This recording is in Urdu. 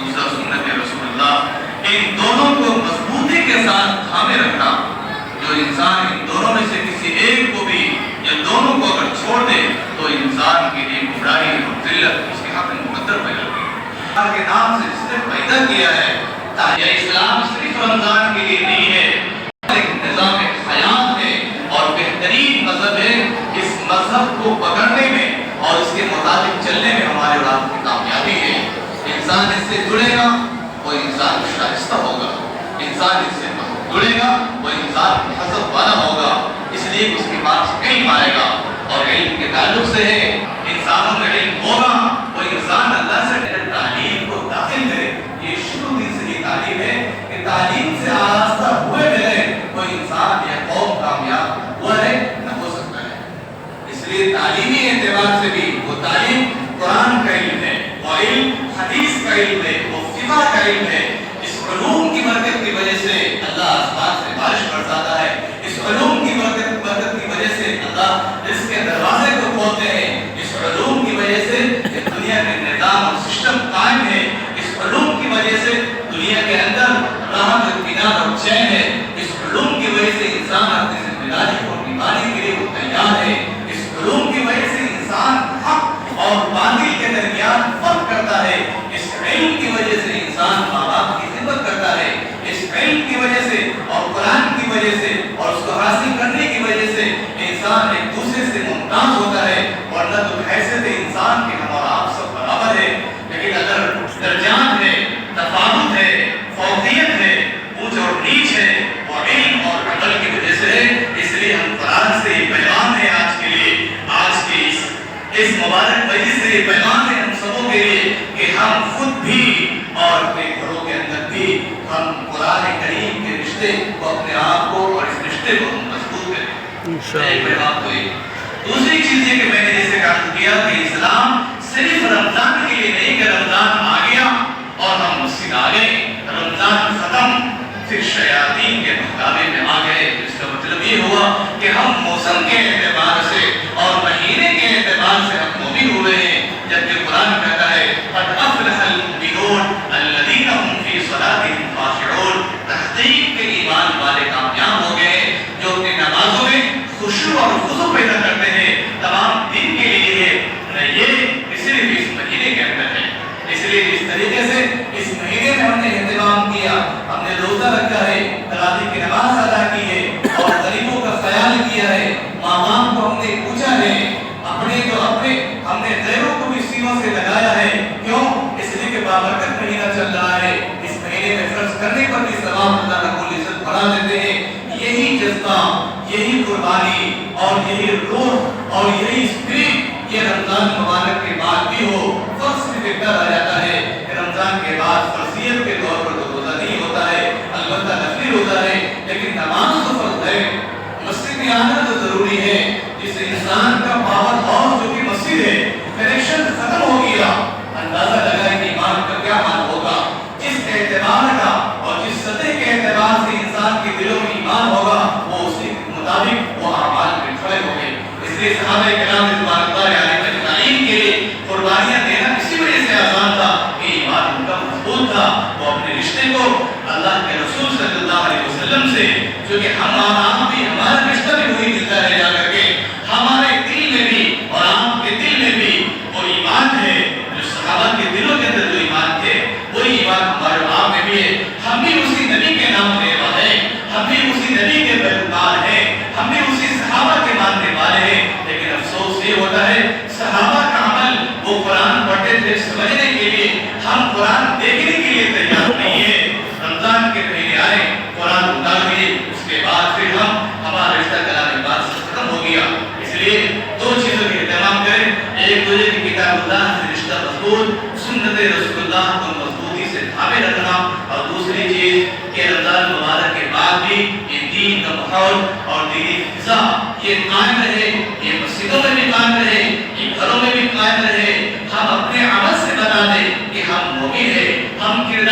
دوسرا سنت رسول اللہ، ان دونوں کو مضبوطی کے ساتھ تھامے رکھنا۔ جو انسان ان دونوں میں سے کسی ایک کو بھی یا دونوں کو اگر چھوڑ دے تو انسان کے لیے گمراہی اور ذلت اس کے حق میں مقدر ہو جاتی ہے۔ اللہ کے نام سے جس نے پیدا کیا ہے، یہ اسلام صرف رمضان کے لیے نہیں ہے، ایک نظام حیات ہے اور بہترین مذہب ہے۔ اس مذہب کو پکڑنے میں اور اس کے مطابق چلنے میں ہمارے اور آپ کی کامیابی ہے۔ انسان اس سے جڑے گا وہ انسان شائستہ ہوگا، انسان اس سے جڑے گا وہ انسان حسب والا ہوگا، اس لیے اس کے پاس علم آئے گا، اور علم کے تعلق سے ہے انسانوں میں علم ہوگا وہ انسان اللہ سے تعلیم کو داخل کرے۔ یہ شروع دن سے یہ تعلیم ہے کہ تعلیم سے آراستہ ہوئے بغیر کوئی انسان یا قوم کامیاب ہوا ہے نہ ہو سکتا ہے۔ اس لیے تعلیمی اعتبار سے بھی وہ تعلیم قرآن کا علم ہے، وہ علم حدیث کا علم ہے، وہ فقہ کا علم ہے۔ اس علوم کی برکت کی وجہ سے اللہ آسمان سے بارش برساتا ہے، اس علوم کی برکت کی وجہ سے اللہ اس کے دروازے کو کھولتے ہیں، اس علوم کی وجہ سے دنیا میں نظام اور سسٹم قائم ہے، اس علوم کی وجہ سے دنیا کے اندر راحت اطمینان اور چین ہے، اس علوم کی وجہ سے انسان اپنی ذمہ داری کو نبھانے کے لیے وہ تیار ہے، اس علوم کی وجہ سے انسان حق اور باطل کے درمیان فرق کرتا ہے، اس علم کی وجہ سے انسان ماں باپ کی خدمت کرتا ہے، اس علم کی وجہ سے اور قرآن کی وجہ سے اور اس کو حاصل کرنے کی وجہ سے انسان ایک دوسرے سے ممتاز ہوتا ہے، ورنہ تو حیثیت انسان کے ہم اور آپ سب برابر ہے۔ لیکن اگر درجات ہے، تفاوت ہے، فوقیت ہے، اونچ اور نیچ ہے، وہ علم اور عمل کی وجہ سے ہے۔ اس لیے ہم قرآن سے یہ پیغام ہے آج کے لیے، آج کے اس مبارک مجلس سے یہ پیغام ہے ہم سبوں کے لیے کہ ہم خود بھی اور اپنے گھروں کے اندر بھی ہم قرآن کریم کے رشتے کو اپنے آپ کو اور اس رشتے کو ہم مضبوط کریں۔ دوسری چیز یہ کہ میں نے جیسے کہا کیا کہ اسلام صرف رمضان کے لیے نہیں کہ رمضان آ گیا اور ہم مسجد آ گئے، رمضان ختم پھر شیاطین کے مقابلے میں آ گئے۔ اس کا مطلب یہ ہوا کہ ہم موسم کے اعتبار سے اور مہینے کے اعتبار سے ہم مومن ہوئے ہیں، جبکہ قرآن کہتا ہے قد افلح المؤمنون الذین هم فی صلاتهم خاشعون، تحقیق کے ایمان والے کامیاب ہو گئے جو اپنی نمازوں میں خشوع اور خضوع پیدا کرتے ہیں، تمام دن کے لیے ہے، یہ صرف اس مہینے کے اندر ہے۔ اس لیے اس طریقے سے اس مہینے میں ہم نے اہتمام کیا، ہم نے روزہ رکھا ہے، تراویح کی نماز ادا کی ہے اور غریبوں کا خیال کیا ہے، ماں باپ کو ہم نے پوچھا ہے، ہم نے غیروں کو بھی سینوں سے لگایا ہے۔ کیوں؟ اس لیے کہ بابرکت مہینہ چل رہا ہے، اس مہینے میں خرچ کرنے پر بھی ثواب اللہ رب العزت بڑھا دیتے ہیں۔ یہی جذبہ، یہی قربانی اور یہی روح اور یہی اسپرٹ یہ رمضان مبارک کے بعد بھی ہو۔ فرض بھی بہتر آ جاتا ہے کہ رمضان کے بعد فرضیت کے طور پر تو روزہ نہیں ہوتا ہے، البتہ نفلی ہوتا ہے، لیکن نماز تو فرض ہے، مسجد میں آنا تو ضروری ہے۔ جس انسان کا پاور ہاؤس جو کہ مسجد ہے کنیکشن ختم ہو گیا، اندازہ لگائے کہ ایمان کا کیا حال ہوگا۔ جس اعتبار کا اور جس سطح کے اعتبار سے انسان کے دلوں میں ایمان ہوگا وہ اسی کے مطابق وہ اعمال میں کھڑے ہوں گے۔ اس لیے صحابہ کرام رضوان اللہ علیہم اجمعین کے لیے قربانیاں دینا اسی وجہ سے آسان تھا کہ ایمان ان کا مضبوط تھا، وہ اپنے رشتے کو اللہ کے رسول صلی اللہ علیہ وسلم سے، جو کہ ہم آپ بھی ہمارا رشتہ بھی وہی ملتا ہے جا کر کے، ہمارے دل میں بھی اور آپ کے دل میں بھی وہ ایمان ہے جو صحابہ کے دلوں کے اندر جو ایمان تھے وہی ایمان ہمارے آپ میں بھی ہے۔ ہم بھی اسی نبی کے نام لینے والے ہیں، ہم بھی اسی نبی کے پیروکار ہیں، ہم بھی اسی صحابہ کے ماننے والے ہیں، لیکن افسوس یہ ہوتا ہے صحابہ کا عمل وہ قرآن پڑھتے تھے سمجھنے کے لیے، ہم قرآن دیکھنے کے لیے تیار نہیں ہے۔ رمضان کے مہینے آئے، قرآن اتار دیے، اس کے بعد پھر ہمارا رشتہ کلامی بات سے ختم ہو گیا۔ اس لیے دو چیزوں کے اہتمام کریں، ایک دوسرے کی کتاب اللہ سے رشتہ مضبوط، سنت رسول اللہ کو مضبوطی سے تھامے رکھنا، اور دوسری چیز کہ رمضان مبارک کے بعد بھی یہ دین کا ماحول اور دینی فضا یہ قائم رہے، یہ مسجدوں میں بھی قائم رہے، یہ گھروں میں بھی قائم رہے۔ ہم اپنے عمل سے بتا دیں کہ ہم مومن ہیں، ہم کردار